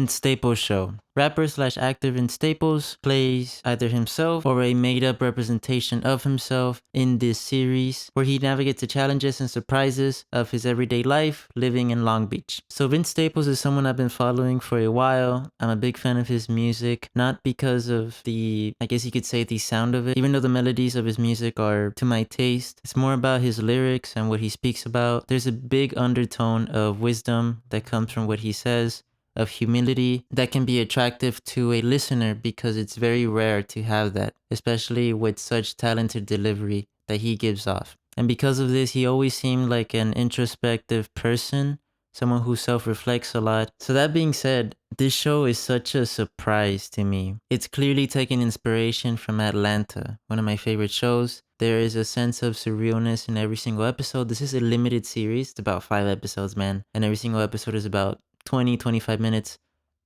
Vince Staples Show. Rapper/actor Vince Staples plays either himself or a made-up representation of himself in this series, where he navigates the challenges and surprises of his everyday life living in Long Beach. So Vince Staples is someone I've been following for a while. I'm a big fan of his music, not because of the, I guess you could say, the sound of it, even though the melodies of his music are to my taste. It's more about his lyrics and what he speaks about. There's a big undertone of wisdom that comes from what he says, of humility, that can be attractive to a listener because it's very rare to have that, especially with such talented delivery that he gives off. And because of this, he always seemed like an introspective person, someone who self-reflects a lot. So that being said, this show is such a surprise to me. It's clearly taking inspiration from Atlanta, one of my favorite shows. There is a sense of surrealness in every single episode. This is a limited series. It's about 5 episodes, man. And every single episode is about 20-25 minutes,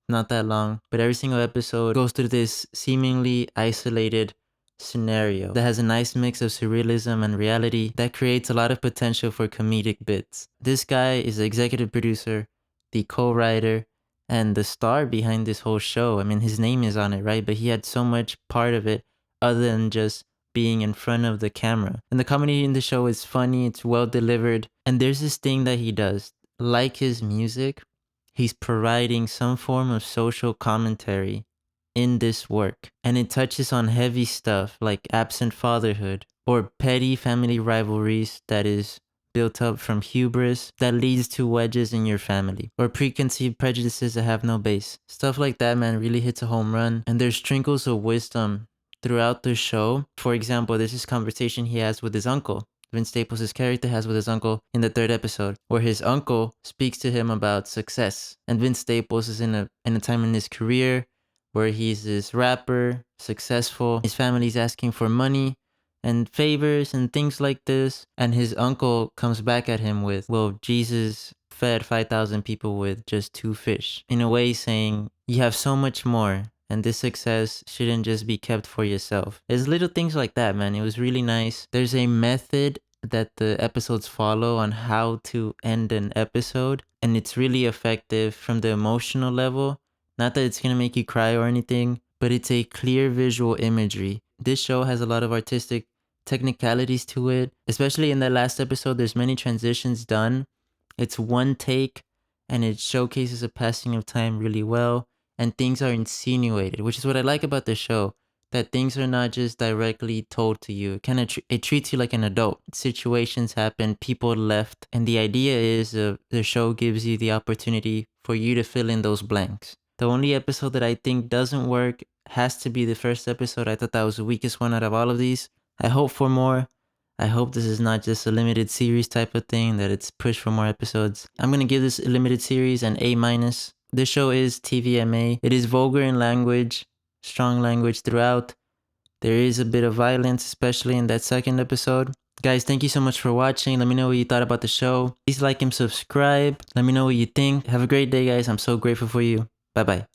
not that long, but every single episode goes through this seemingly isolated scenario that has a nice mix of surrealism and reality that creates a lot of potential for comedic bits. This guy is the executive producer, the co-writer, and the star behind this whole show. I mean, his name is on it, right? But he had so much part of it other than just being in front of the camera. And the comedy in the show is funny, it's well delivered, and there's this thing that he does. Like his music, he's providing some form of social commentary in this work, and it touches on heavy stuff like absent fatherhood or petty family rivalries that is built up from hubris that leads to wedges in your family, or preconceived prejudices that have no base. Stuff like that, man, really hits a home run, and there's trinkles of wisdom throughout the show. For example, there's this conversation he has with his uncle. Vince Staples' character has with his uncle in the 3rd episode, where his uncle speaks to him about success. And Vince Staples is in a time in his career where he's this rapper, successful. His family's asking for money and favors and things like this. And his uncle comes back at him with, well, Jesus fed 5,000 people with just 2 fish. In a way saying, you have so much more, and this success shouldn't just be kept for yourself. There's little things like that, man. It was really nice. There's a method that the episodes follow on how to end an episode, and it's really effective from the emotional level. Not that it's gonna make you cry or anything, but it's a clear visual imagery. This show has a lot of artistic technicalities to it, especially in that last episode. There's many transitions done. It's one take, and it showcases a passing of time really well. And things are insinuated, which is what I like about the show, that things are not just directly told to you. It treats you like an adult. Situations happen, people left, and the idea is the show gives you the opportunity for you to fill in those blanks. The only episode that I think doesn't work has to be the 1st episode. I thought that was the weakest one out of all of these. I hope for more. I hope this is not just a limited series type of thing, that it's pushed for more episodes. I'm going to give this limited series an A-. This show is TVMA. It is vulgar in language, strong language throughout. There is a bit of violence, especially in that 2nd episode. Guys, thank you so much for watching. Let me know what you thought about the show. Please like and subscribe. Let me know what you think. Have a great day, guys. I'm so grateful for you. Bye-bye.